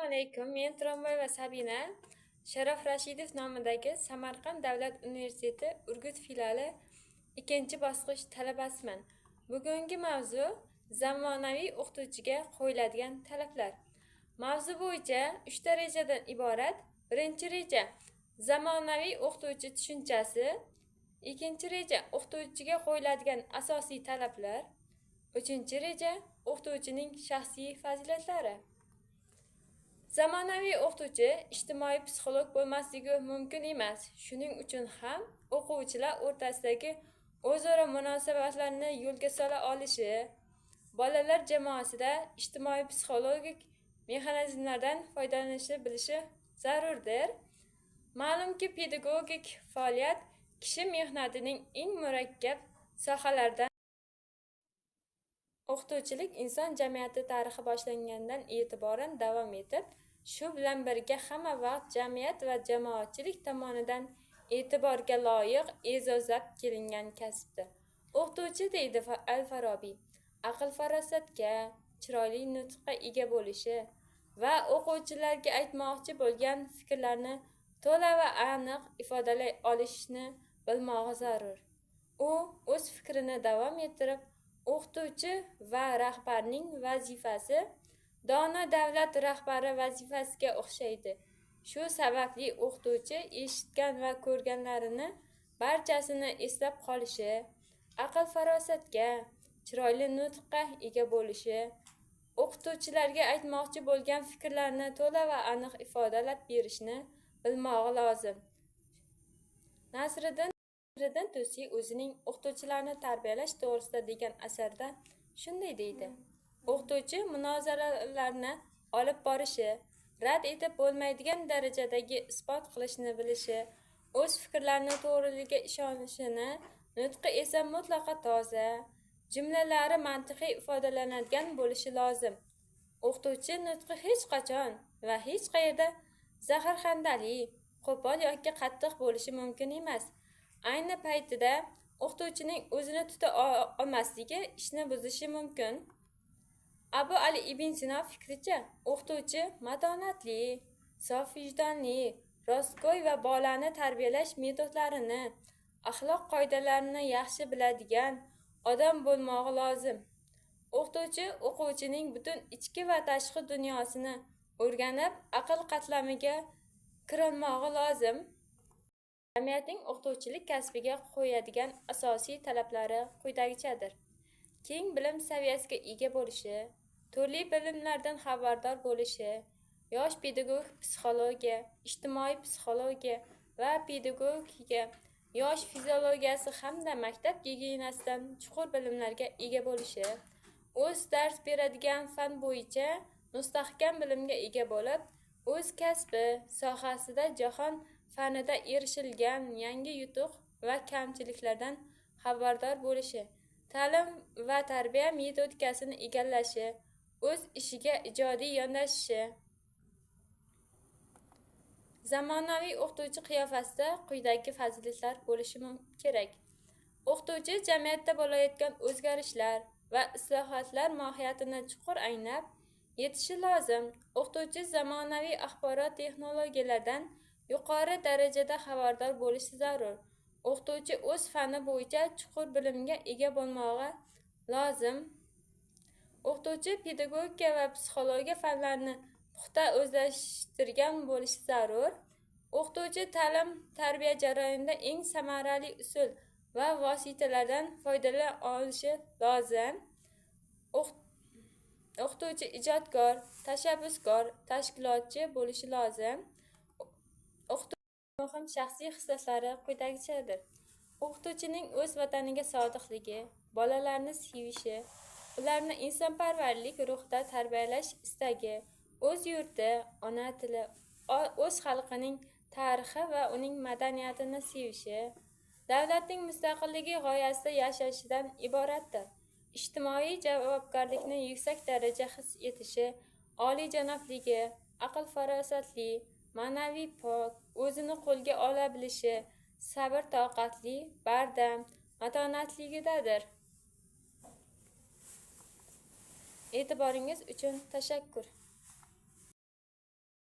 Assalomu alaykum. Men Turonboy va Sabina Sharof Rashidov nomidagi Samarqand davlat universiteti Urgut filiali 2-bosqich talabasiman. Bugungi mavzu zamonaviy o'qituvchiga qo'yiladigan talablar. Mavzu bo'yicha 3 ta rejadan iborat. Birinchi reja zamonaviy o'qituvchi tushunchasi, ikkinchi reja o'qituvchiga qo'yiladigan asosiy talablar, uchinchi reja o'qituvchining shaxsiy fazilatlari. Zamonaviy o'qituvchi ijtimoiy psixolog bo'lmasligi mumkin emas. Shuning uchun ham o'quvchilar o'rtasidagi o'zaro munosabatlarni yo'lga sola olishi, bolalar jamoasida ijtimoiy psixologik mexanizmlardan foydalanishni bilishi zarurdir. Ma'lumki, pedagogik faoliyat kishi mehnatining eng murakkab sohalaridan. O'qituvchilik inson jamiyati tarixi boshlangandan e'tiboran davom etib, shu bilan birga hamma vaqt jamiyat va jamoatchilik tomonidan e'tiborga loyiq e'zozlab kelingan kasbdir. O'qituvchi, deydi Al-Farabiy, aql-farosatga, chiroyli nutqqa ega bo'lishi va o'quvchilarga aytmoqchi bo'lgan fikrlarni to'la va aniq ifodalay olishni bilmog'i zarur. U o'z fikrini davom ettirib, o'qituvchi va rahbarning vazifasi dono davlat rahbari vazifasiga o'xshaydi. Shu sababli o'qituvchi eshitgan va ko'rganlarini barchasini eslab qolishi, aql-farosatga, chiroyli nutqqa ega bo'lishi, o'qituvchilarga aytmoqchi bo'lgan fikrlarni to'la va aniq ifodalab berishni bilmog'i lozim. Nasriddin Tusi o'zining o'qituvchilarni tarbiyalash to'g'risida degan asarda shunday deydi: o'qituvchi munozaralarni olib borishi, rad etib bo'lmaydigan darajadagi isbot qilishni bilishi, o'z fikrlarini to'g'riligiga ishonishini, nutqi esa mutlaqo toza, jumlalari mantiqiy ifodalanadigan bo'lishi lozim. O'qituvchi nutqi hech qachon va hech qayerda zaharxandali, qo'pol yoki qattiq bo'lishi mumkin emas. Ayni paytida o'qituvchining o'zini tuta olmasligi ishni buzishi mumkin. Abu Ali ibn Sino fikricha, o'qituvchi matonatli, sof vijdonli, rostgo'y va bolani tarbiyalash metodlarini, axloq qoidalarini yaxshi biladigan odam bo'lmog'i lozim. O'qituvchi o'quvchining butun ichki va tashqi dunyosini o'rganib, aql qatlamiga kirolmog'i lozim. Jamiyatning o'qituvchilik kasbiga qo'yadigan asosiy talablari quyidagichadir: keng bilim saviyasiga ega bo'lishi, turli bilimlardan xabardor bo'lishi, yosh pedagog psixologiya, ijtimoiy psixologiya va pedagogika, yosh fiziologiyasi hamda maktab gigiyenasidan chuqur bilimlarga ega bo'lishi, o'z dars beradigan fan bo'yicha mustahkam bilimga ega bo'lib, o'z kasbi sohasida jahon fanida erishilgan yangi yutuq va kamchiliklardan xabardor bo'lishi, ta'lim va tarbiya metodikasini egallashi, o'z ishiga ijodiy yondashishi. Zamonaviy o'qituvchi qiyofasida quyidagi fazilatlar bo'lishi kerak. O'qituvchi jamiyatda bo'layotgan o'zgarishlar va islohotlar mohiyatini chuqur anglab yetishi lozim. O'qituvchi zamonaviy axborot texnologiyalaridan yuqori darajada xabardor bo'lishi zarur. O'qituvchi o'z fani bo'yicha chuqur bilimga ega bo'lmog'i lozim. O'qituvchi pedagogika va psixologiya fanlarini puxta o'zlashtirgan bo'lishi zarur. O'qituvchi ta'lim-tarbiya jarayonida eng samarali usul va vositalardan foydalana olishi lozim. O'qituvchi ijodkor, tashabbuskor, tashkilotchi bo'lishi lozim. O'qituvchining muhim shaxsiy xislatlari quyidagichadir: o'qituvchining o'z vataniga sodiqligi, bolalarni sevishi, ularni insonparvarlik ruhida tarbiyalash istagi, o'z yurti, ona tili, o'z xalqining tarixi va uning madaniyatini sevishi, davlatning mustaqilligi g'oyasida yashashidan iboratdir. Ijtimoiy javobgarlikni yuksak darajada his etishi, oliyjanobligi, aql-farosatli, ma'naviy pok, o'zini qo'lga ola bilishi, sabr-toqatli, bardam, matonatligidadir. E'tiboringiz uchun tashakkur.